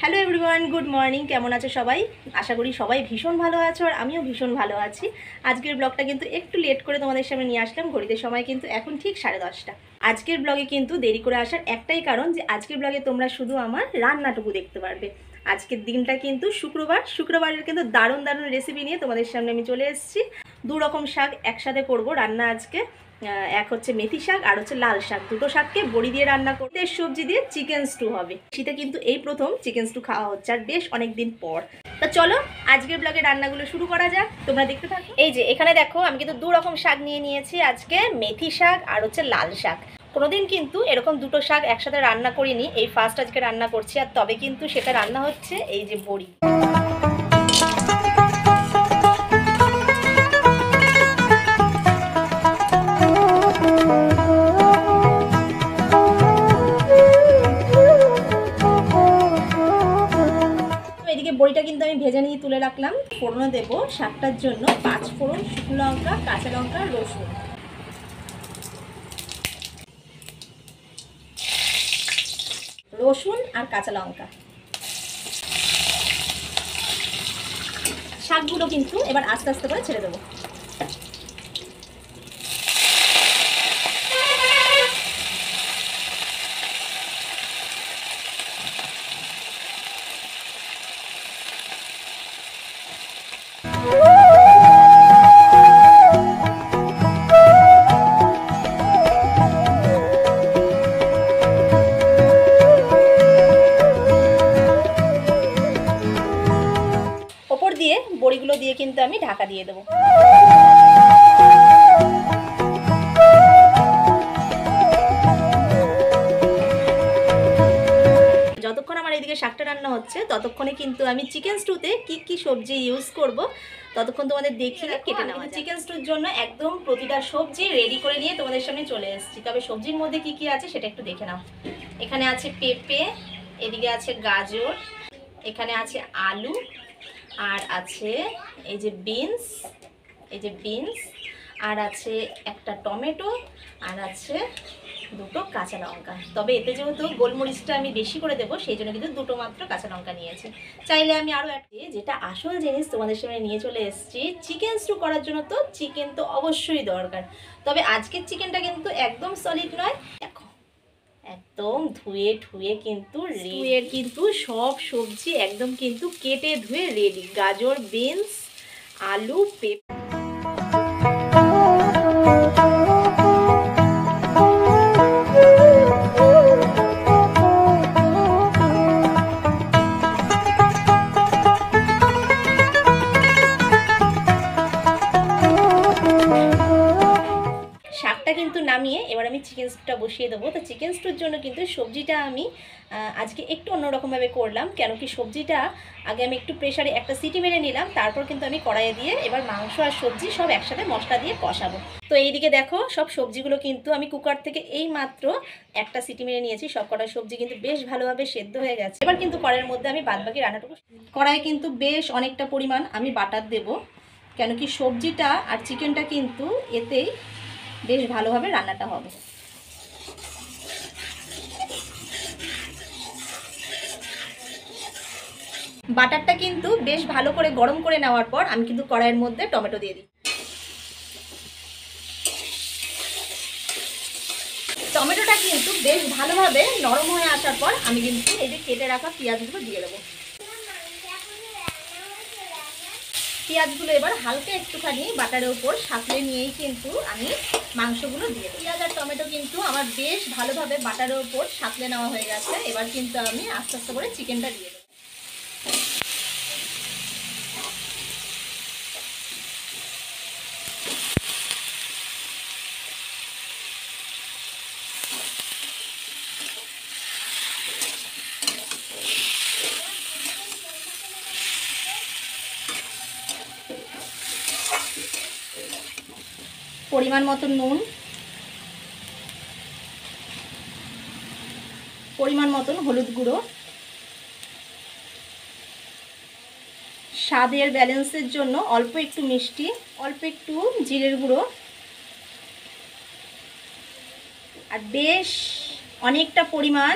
Hello everyone, good morning. কেমন আছো সবাই? আশা করি সবাই ভীষণ ভালো আছো, আর আমিও ভীষণ ভালো আছি। আজকের ব্লগটা কিন্তু একটু লেট করে তোমাদের সামনে নিয়ে আসলাম। ঘড়িতে সময় কিন্তু এখন ঠিক 10:30। আজকের ব্লগে কিন্তু দেরি করে আসার একটাই কারণ, যে আজকের ব্লগে তোমরা শুধু আমার রান্নাটুকু দেখতে পারবে। আজকের দিনটা কিন্তু শুক্রবারের কিন্তু দারুণ দারুণ রেসিপি নিয়ে তোমাদের সামনে আমি চলে এসেছি। দু রকম শাক একসাথে করব রান্না আজকে। এক হচ্ছে মেথি শাক আর হচ্ছে লাল শাক, দুটো শাককে বড়ি দিয়ে রান্না করতে, সবজি দিয়ে চিকেন স্টু হবে। শীতে কিন্তু এই প্রথম চিকেন স্টু খাওয়া হচ্ছে, আর বেশ অনেকদিন পর। তা চলো আজকের ব্লগে রান্নাগুলো শুরু করা যাক, তোমরা দেখতে থাকো। এই যে এখানে দেখো, আমি কিন্তু দু রকম শাক নিয়ে নিয়েছি আজকে, মেথি শাক আর হচ্ছে লাল শাক। কোনোদিন কিন্তু এরকম দুটো শাক একসাথে রান্না করিনি, এই ফার্স্ট আজকে রান্না করছি। আর তবে কিন্তু সেটা রান্না হচ্ছে এই যে বড়ি। বড়িটা কিন্তু আমি ভেজে নিয়ে তুলে রাখলাম। ফোড়নে দেব শাকটার জন্য 5 ফোড়ন, শুকনো লঙ্কা, কাঁচা লঙ্কা, রসুন। রসুন আর কাঁচা লঙ্কা। শাকগুলো কিন্তু এবার আস্তে আস্তে করে ছেড়ে দেবো। ওপর দিয়ে বড়িগুলো দিয়ে কিন্তু আমি ঢাকা দিয়ে দেবো। যতক্ষণ আমার এদিকে শাকটা রান্না হচ্ছে, ততক্ষণে কিন্তু আমি চিকেন স্টুতে কি কি সবজি ইউজ করব ততক্ষণ তোমাদের দেখিয়ে কেটে নেওয়া। চিকেন স্টুর জন্য একদম প্রতিটা সবজি রেডি করে নিয়ে তোমাদের সামনে চলে এসেছি। তবে সবজির মধ্যে কি কি আছে সেটা একটু দেখে নাও। এখানে আছে পেঁপে, এদিকে আছে গাজর, এখানে আছে আলু, আর আছে এই যে বিনস, আর আছে একটা টমেটো, আর আছে দুটো কাঁচা লঙ্কা। তবে এতে যেহেতু গোলমরিচটা আমি বেশি করে দেবো, সেই জন্য কিন্তু দুটো মাত্র কাঁচা লঙ্কা নিয়েছি। চাইলে আমি আরও যেটা আসল জিনিস তোমাদের সামনে নিয়ে চলে এসেছি, চিকেন স্টু করার জন্য তো চিকেন তো অবশ্যই দরকার। তবে আজকের চিকেনটা কিন্তু একদম সলিড নয়, একদম ধুয়ে কিন্তু কিন্তু সব সবজি একদম কিন্তু কেটে ধুয়ে রেডি। গাজর, বিনস, আলু, পেঁপে। শাকটা কিন্তু নামিয়ে এবার আমি চিকেন স্টুটা বসিয়ে দেবো। তো চিকেন স্টুর জন্য কিন্তু সবজিটা আমি আজকে একটু অন্যরকমভাবে করলাম। কেন কি সবজিটা আগে আমি একটু প্রেশারে একটা সিটি মেরে নিলাম, তারপর কিন্তু আমি কড়াইয়ে দিয়ে এবার মাংস আর সবজি সব একসাথে মশলা দিয়ে কষাবো। তো এইদিকে দেখো, সব সবজিগুলো কিন্তু আমি কুকার থেকে এই মাত্র একটা সিটি মেরে নিয়েছি। সব কটা সবজি কিন্তু বেশ ভালোভাবে সেদ্ধ হয়ে গেছে। এবার কিন্তু কড়াইয়ের মধ্যে আমি বাদবাকি রান্নাটুকু, কড়াইয়ে কিন্তু বেশ অনেকটা পরিমাণ আমি বাটার দেবো। কেন কি সবজিটা আর চিকেনটা কিন্তু এতেই বেশ ভালোভাবে রান্নাটা হবে। বাটারটা কিন্তু বেশ ভালো করে গরম করে নেওয়ার পর আমি কিন্তু কড়াইয়ের মধ্যে টমেটো দিয়ে দিই। টমেটোটা কিন্তু বেশ ভালোভাবে নরম হয়ে আসার পর আমি কিন্তু এই যে কেটে রাখা পেঁয়াজগুলো দিয়ে দেবো। পেঁয়াজগুলো এবার হালকা একটুখানি বাটারের উপর সাঁতলে নিয়েই কিন্তু আমি মাংসগুলো দিয়ে দেবো। পেঁয়াজ আর টমেটো কিন্তু আমার বেশ ভালোভাবে বাটারের উপর সাঁতলে নেওয়া হয়ে গেছে। এবার কিন্তু আমি আস্তে আস্তে করে চিকেনটা দিয়ে দেবো। পরিমাণ মতো নুন, পরিমাণ মতন হলুদ গুঁড়ো, স্বাদের ব্যালেন্সের জন্য অল্প একটু মিষ্টি, অল্প একটু জিরের গুঁড়ো, আর বেশ অনেকটা পরিমাণ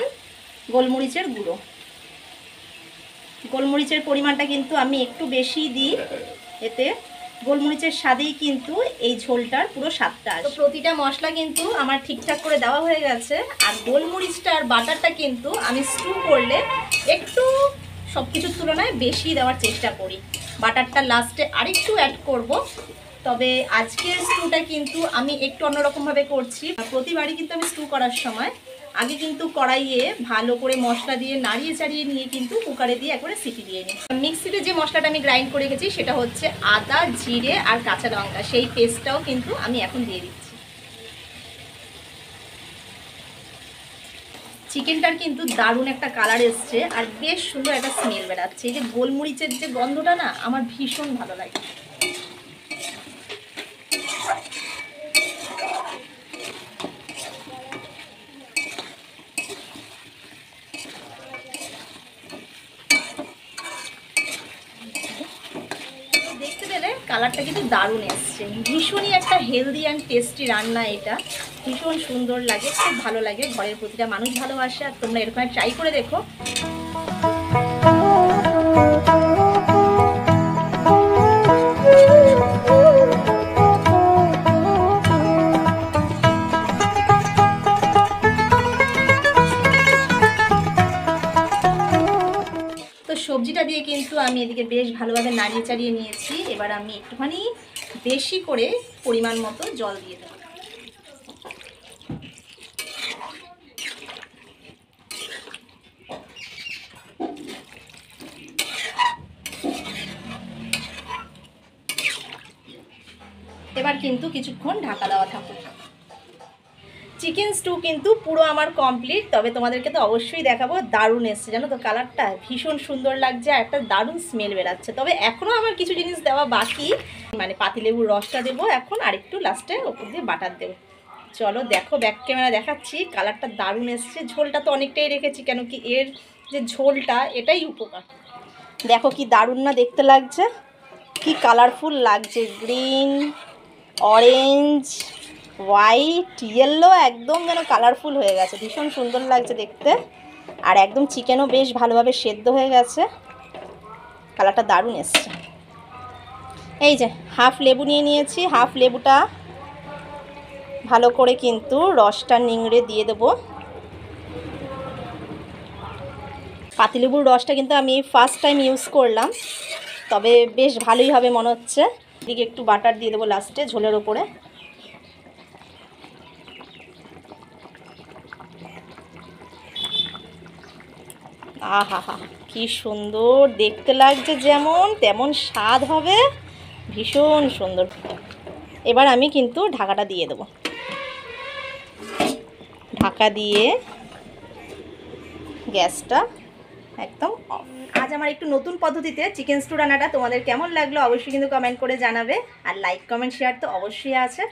গোলমরিচের গুঁড়ো। গোলমরিচের পরিমাণটা কিন্তু আমি একটু বেশি দিই, এতে গোলমরিচের স্বাদেই কিন্তু এই ঝোলটার পুরো স্বাদটা আসে। তো প্রতিটা মশলা কিন্তু আমার ঠিকঠাক করে দেওয়া হয়ে গেছে। আর গোলমরিচটা আর বাটারটা কিন্তু আমি স্টু করলে একটু সব কিছুর তুলনায় বেশি দেওয়ার চেষ্টা করি। বাটারটা লাস্টে আরেকটু অ্যাড করব। তবে আজকের স্টুটা কিন্তু আমি একটু অন্যরকমভাবে করছি। প্রতিবারই কিন্তু আমি স্টু করার সময় আগে কিন্তু কড়াইয়ে ভালো করে মশলা দিয়ে নাড়িয়ে চাড়িয়ে নিয়ে কিন্তু কুকারে দিয়ে একবারে সিটি দিয়ে নিই। মিক্সিতে যে মশলাটা আমি গ্রাইন্ড করে রেখেছি সেটা হচ্ছে আদা, জিরে আর কাঁচা লঙ্কা, সেই পেস্টটাও কিন্তু আমি এখন দিয়ে দিচ্ছি। চিকেনটার কিন্তু দারুণ একটা কালার এসছে আর বেশ সুন্দর একটা স্মেল বেরাচ্ছে। এই যে গোলমরিচের যে গন্ধটা না আমার ভীষণ ভালো লাগে। দেখতে পেলে কালারটা কিন্তু দারুণ এসছে। ভীষণই একটা হেলদি অ্যান্ড টেস্টি রান্না এটা, ভীষণ সুন্দর লাগে, খুব ভালো লাগে, ঘরের প্রতিটা মানুষ ভালোবাসে। আর তোমরা এরকম ট্রাই করে দেখো। তো সবজিটা দিয়ে কিন্তু আমি এদিকে বেশ ভালোভাবে নাড়িয়ে চাড়িয়ে নিয়েছি। এবার আমি একটুখানি বেশি করে পরিমাণ মতো জল দিয়ে দেবো। এবার কিন্তু কিছুক্ষণ ঢাকা দেওয়া থাকুক। চিকেন স্টু কিন্তু পুরো আমার কমপ্লিট। তবে তোমাদেরকে তো অবশ্যই দেখাবো, দারুণ এসছে জানো তো, কালারটা ভীষণ সুন্দর লাগছে আর একটা দারুণ স্মেল বেরাচ্ছে। তবে এখনও আমার কিছু জিনিস দেওয়া বাকি, মানে পাতিলেবুর রসটা দেবো এখন, আর একটু লাস্টে ওপর দিয়ে বাটার দেবো। চলো দেখো, ব্যাক ক্যামেরা দেখাচ্ছি। কালারটা দারুণ এসছে। ঝোলটা তো অনেকটাই রেখেছি, কেন কি এর যে ঝোলটা এটাই উপকার। দেখো কি দারুণ না দেখতে লাগছে, কি কালারফুল লাগছে, গ্রিন, অরেঞ্জ, হোয়াইট, ইয়েলো, একদম যেন কালারফুল হয়ে গেছে, ভীষণ সুন্দর লাগছে দেখতে। আর একদম চিকেনও বেশ ভালোভাবে সেদ্ধ হয়ে গেছে, কালারটা দারুণ এসছে। এই যে হাফ লেবু নিয়ে নিয়েছি, হাফ লেবুটা ভালো করে কিন্তু রসটা নিংড়ে দিয়ে দেবো। পাতিলেবুর রসটা কিন্তু আমি ফার্স্ট টাইম ইউজ করলাম, তবে বেশ ভালোই হবে মনে হচ্ছে। এদিকে একটু বাটার দিয়ে দেবো লাস্টে ঝোলের ওপরে। আহা হা, কি সুন্দর দেখতে লাগছে, যেমন তেমন স্বাদ হবে, ভীষণ সুন্দর। এবার আমি কিন্তু ঢাকাটা দিয়ে দেবো। ঢাকা দিয়ে গ্যাসটা একদম অফ। আজ আমার একটু নতুন পদ্ধতিতে চিকেন স্টু রান্নাটা তোমাদের কেমন লাগলো অবশ্যই কিন্তু কমেন্ট করে জানাবে। আর লাইক কমেন্ট শেয়ার তো অবশ্যই আছে।